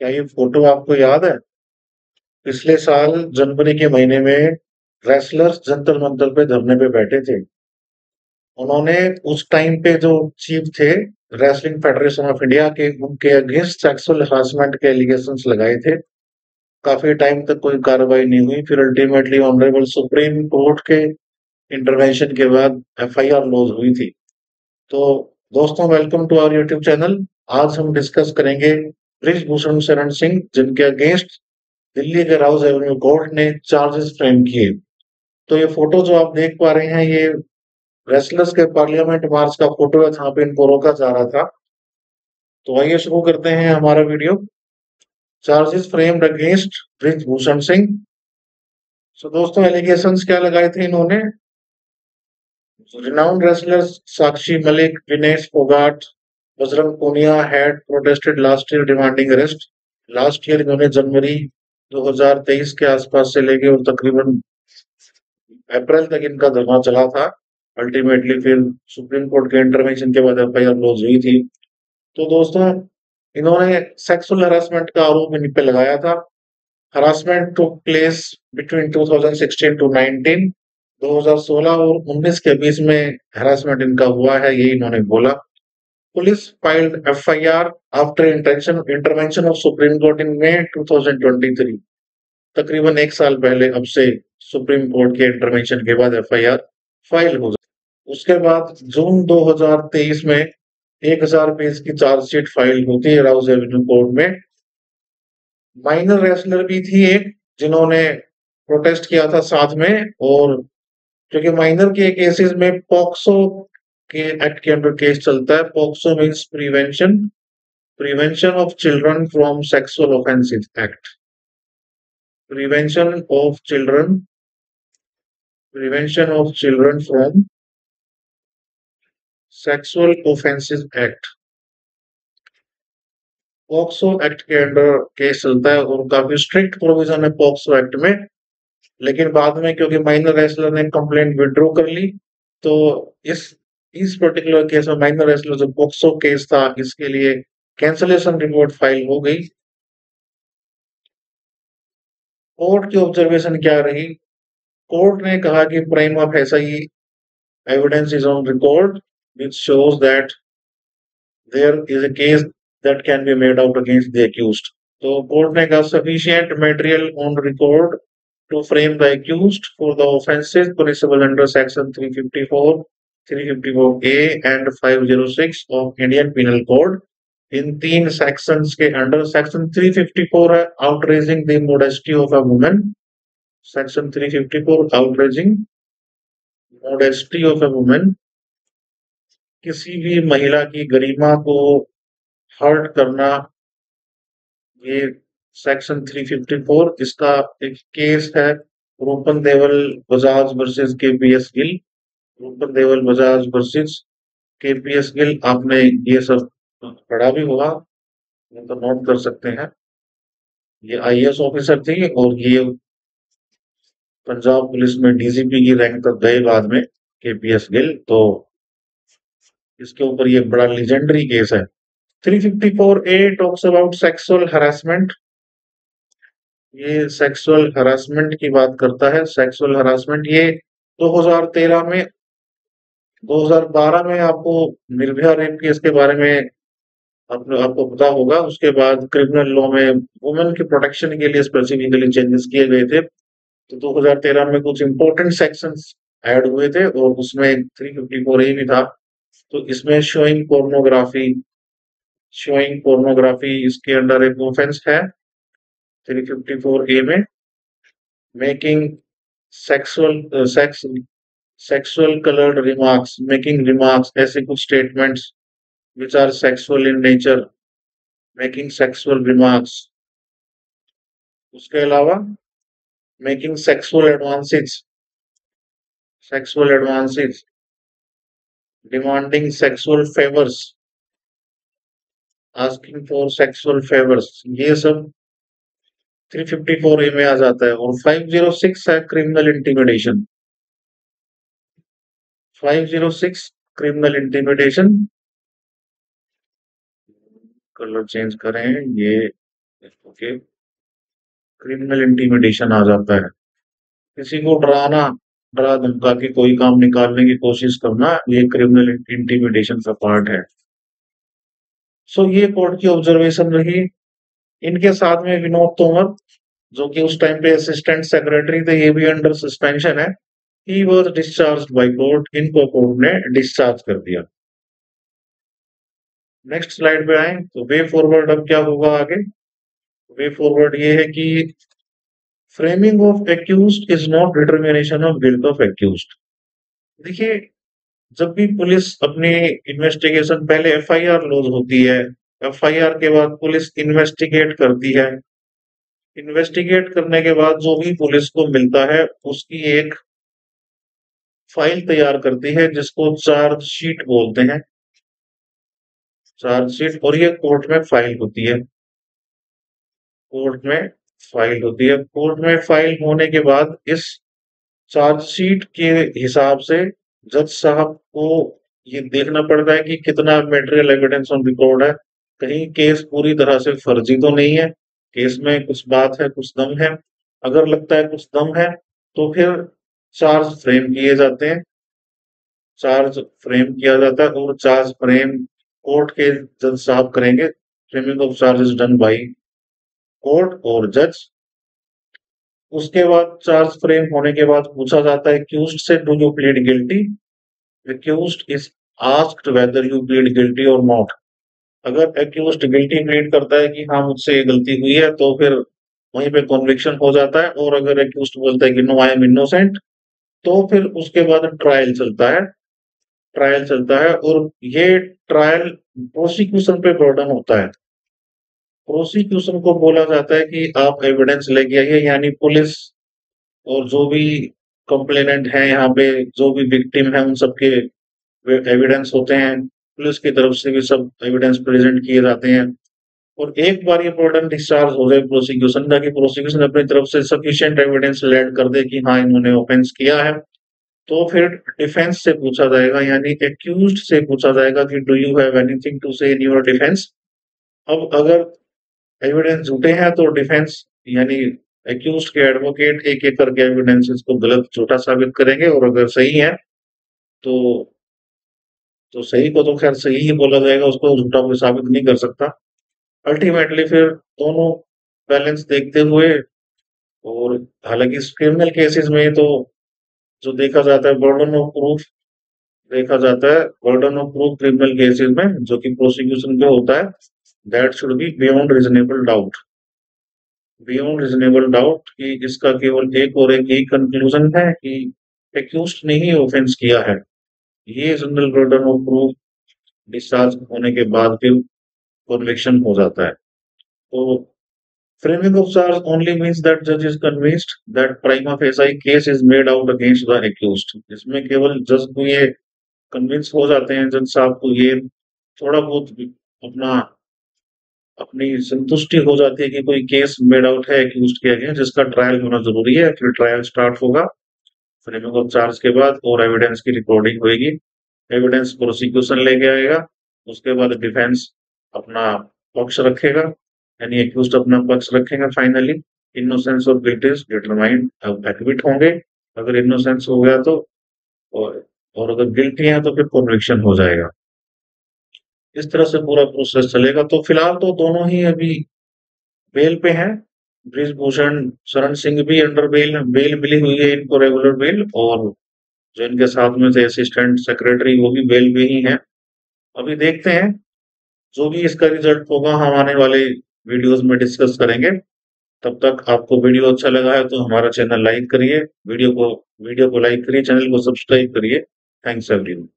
क्या ये फोटो आपको याद है? पिछले साल जनवरी के महीने में रेसलर्स जंतर मंतर पे धरने पे बैठे थे। उन्होंने उस टाइम पे जो चीफ थे रेसलिंग फेडरेशन ऑफ इंडिया के, उनके अगेंस्ट सेक्सुअल हरासमेंट के एलिगेशंस लगाए थे। काफी टाइम तक कोई कार्रवाई नहीं हुई, फिर अल्टीमेटली ऑनरेबल सुप्रीम कोर्ट के इंटरवेंशन के बाद एफआईआर लॉन्च हुई थी। तो दोस्तों, welcome to our YouTube channel. आज हम डिस्कस करेंगे ब्रिजभूषण शरण सिंह, जिनके अगेंस्ट दिल्ली के राउज एवेन्यू कोर्ट ने चार्जेस फ्रेम किए। तो ये फोटो जो आप देख पा रहे हैं, ये रेसलर्स के पार्लियामेंट मार्च का फोटो है जहां पे इनको रोका जा रहा था। तो आइए शुरू करते हैं हमारा video. Charges framed against Brij Bhushan Singh. So दोस्तों, एलिगेशंस क्या लगाए थे इन्होंने? Renowned wrestlers Sakshi Malik, Vinesh Fogart, Bajrang Punia had protested last year demanding arrest. Last year इन्होंने जनवरी 2023 के आसपास से लेके और तकरीबन अप्रैल तक इनका धरना चला था। अल्टीमेटली फिर सुप्रीम कोर्ट के इंटरवेंशन के बाद एफआईआर लॉन्च हुई थी। तो दोस्तों, इन्होंने सेक्सुअल हरासमेंट का आरोप इन पे लगाया था। Harassment took place between 2016 to 19। 2016 और 19 के बीच में हरासमेंट इनका हुआ है, यही इन्होंने बोला। Police filed FIR after intervention of supreme court in May 2023। तकरीबन एक साल पहले अब से सुप्रीम कोर्ट के इंटरवेंशन के बाद एफआईआर फाइल हो जाती। उसके बाद जून 2023 में 1000 पेज की चार्जशीट फाइल होती है राउज एवेन्यू कोर्ट में। माइनर रेसलर भी थी एक, जिन्होंने प्रोटेस्ट किया था साथ में। और क्योंकि माइनर के केसेस में पॉक्सो के एक्ट के अंडर केस चलता है। POCSO means prevention prevention of children from sexual offences act. Prevention of children prevention of children from sexual offences act. POCSO act के अंडर केस चलता है और काफी स्ट्रिक्ट प्रोविजन है पॉक्सो एक्ट में। लेकिन बाद में क्योंकि माइनर रेसलर ने कंप्लेंट विड्रॉ कर ली, तो इस इस पर्टिकुलर केस में माइनर रेसलर जो पॉक्सो केस था, इसके लिए कैंसलेशन रिपोर्ट फाइल हो गई। कोर्ट की ऑब्जर्वेशन क्या रही? कोर्ट ने कहा कि prima facie evidence is on record which shows that there is a case that can be made out against the accused. तो कोर्ट ने कहा sufficient material on record to frame the accused for the offences punishable under section 354, 354A and 506 of Indian Penal Code। इन तीन sections के under section 354 है outraging the modesty of a woman. Section 354 outraging modesty of a woman, किसी भी महिला की गरिमा को hurt करना। ये सेक्शन 354, इसका एक केस है रूपन देवल बजाज वर्सेस केपीएस गिल। रूपन देवल बजाज वर्सेस केपीएस गिल, आपने ये सब पढ़ा भी होगा, ये तो नोट कर सकते हैं। ये आईएएस ऑफिसर थी और ये पंजाब पुलिस में डीजीपी की रैंक तक गए बाद में, केपीएस गिल। तो इसके ऊपर ये बड़ा लेजेंडरी केस है। 354A talks about sexual harassment. ये सेक्सुअल हरासमेंट की बात करता है। सेक्सुअल हरासमेंट ये 2013 में 2012 में आपको निर्भया रेप केस के बारे में आपको पता होगा। उसके बाद क्रिमिनल लॉ में वुमेन की प्रोटेक्शन के लिए स्पेसिफिकली चेंजेस किए गए थे। तो 2013 में कुछ इंपॉर्टेंट सेक्शंस ऐड हुए थे और उसमें 354A भी था। तो इसमें शोइंग पोर्नोग्राफी इसके अंडर एक ऑफेंस है 354A में। Making sexual sex sexual coloured remarks, making remarks, ऐसे कुछ statements which are sexual in nature, making sexual remarks। उसके अलावा making sexual advances, demanding sexual favours, asking for sexual favours, ये सब 354A में आ जाता है। और 506 है criminal intimidation. 506 criminal intimidation, colour change करें, ये ओके, क्रिमिनल इंटीमिडेशन आ जाता है। किसी को डराना, डरा धमका के कोई काम निकालने की कोशिश करना, ये क्रिमिनल इंटीमिडेशन का पार्ट है। सो ये कोर्ट की ऑब्जर्वेशन रही। इनके साथ में विनोद तोमर, जो कि उस टाइम पे असिस्टेंट सेक्रेटरी थे, ये भी अंडर सस्पेंशन है। He was discharge by court, इनको कोर्ट ने डिस्चार्ज कर दिया। नेक्स्ट स्लाइड पे आए तो वे फॉरवर्ड अब क्या होगा आगे। वे फॉरवर्ड ये है कि framing of accused is not determination of guilt of accused. देखिए, जब भी पुलिस अपनी इन्वेस्टिगेशन, पहले एफआईआर लॉन्च होती है, एफआईआर के बाद पुलिस इन्वेस्टिगेट करती है। इन्वेस्टिगेट करने के बाद जो भी पुलिस को मिलता है उसकी एक फाइल तैयार करती है जिसको चार्जशीट बोलते हैं। चार्जशीट, और ये कोर्ट में फाइल होती है। कोर्ट में फाइल होती है। कोर्ट में फाइल होने के बाद इस चार्जशीट के हिसाब से जज साहब को ये देखना पड़ता है कि कितना मेटेरियल एविडेंस ऑन रिकॉर्ड है। कहीं केस पूरी तरह से फर्जी तो नहीं है, केस में कुछ बात है, कुछ दम है। अगर लगता है कुछ दम है तो फिर चार्ज फ्रेम किए जाते हैं। चार्ज फ्रेम किया जाता है और चार्ज फ्रेम कोर्ट के जज साहब करेंगे। Framing of charges done by court और जज। उसके बाद चार्ज फ्रेम होने के बाद पूछा जाता है एक्यूज्ड से, do you plead guilty. Accused is asked whether you plead guilty और नॉट। अगर एक्यूज्ड गिल्टी प्लीड करता है कि हाँ मुझसे ये गलती हुई है तो फिर वहीं पे कन्विक्शन हो जाता है। और अगर एक्यूज्ड बोलता है कि नो आई एम इनोसेंट, तो फिर उसके बाद ट्रायल चलता है। ट्रायल चलता है और ये ट्रायल प्रोसिक्यूशन पे बर्डन होता है। प्रोसिक्यूशन को बोला जाता है कि आप एविडेंस लेके आइए, यानी पुलिस और जो भी कंप्लेनेंट है यहाँ पे, जो भी विक्टिम है, उन सबके एविडेंस होते हैं। पुलिस की तरफ से भी सब एविडेंस प्रेजेंट किए जाते हैं। और एक बार ये बर्डन डिस्चार्ज हो जाए प्रोसिक्यूशन का, कि प्रोसिक्यूशन अपनी तरफ से सफिशिएंट एविडेंस लैड कर दे कि हाँ इन्होंने ऑफेंस किया है, तो फिर डिफेंस से पूछा जाएगा, यानी एक्यूज्ड से पूछा जाएगा कि do you have anything to say in your defence. अब अगर एविडेंस झूठे हैं तो डिफेंस यानी एक्यूज्ड के एडवोकेट एक एक करके एविडेंसेस को गलत झूठा साबित करेंगे, और अगर सही है तो सही को तो खैर सही ही बोला जाएगा, उसको झूठा कोई साबित नहीं कर सकता। अल्टीमेटली फिर दोनों बैलेंस देखते हुए, और हालांकि क्रिमिनल केसेस में तो जो देखा जाता है बर्डन ऑफ प्रूफ, देखा जाता है burden of proof criminal cases में जो कि प्रोसिक्यूशन पे होता है, that should be beyond reasonable doubt. Beyond reasonable doubt कि इसका केवल एक और एक ही कंक्लूजन है कि एक्यूज्ड ने ही ऑफेंस किया है। ये general burden of proof discharge होने के बाद फिर कन्विक्शन हो जाता है। तो framing of charge only means that judge is convinced that prima facie case is made out against the accused। इसमें केवल जज को ये कन्विंस हो जाते हैं, जज साहब को ये थोड़ा बहुत अपना अपनी संतुष्टि हो जाती है कि कोई केस मेड आउट है एक्यूज्ड के अगेंस्ट, जिसका ट्रायल होना जरूरी है। फिर ट्रायल स्टार्ट होगा फ्रेमिंग ऑफ चार्ज के बाद, और एविडेंस की रिकॉर्डिंग होगी। एविडेंस प्रोसिक्यूशन लेके आएगा, उसके बाद डिफेंस अपना पक्ष रखेगा, यानी एक्यूज्ड अपना पक्ष रखेगा। फाइनली इनोसेंस और गिल्ट इज डिटरमाइंड, अब एक्विट होंगे अगर इनोसेंस हो गया तो, और अगर गिल्टी है तो फिर कन्विक्शन हो जाएगा। इस तरह से पूरा प्रोसेस चलेगा। तो फिलहाल तो दोनों ही अभी बेल पे हैं। ब्रिजभूषण शरण सिंह भी अंडर बेल, बेल मिली हुई है इनको, रेगुलर बेल। और जो इनके साथ में थे असिस्टेंट सेक्रेटरी, वो भी बेल पे ही हैं। अभी देखते हैं, जो भी इसका रिजल्ट होगा हम आने वाले वीडियोस में डिस्कस करेंगे। तब तक आपको वीडियो अच्छा लगा है तो हमारा चैनल लाइक करिए, वीडियो को लाइक करिए, चैनल को सब्सक्राइब करिए। Thanks everyone.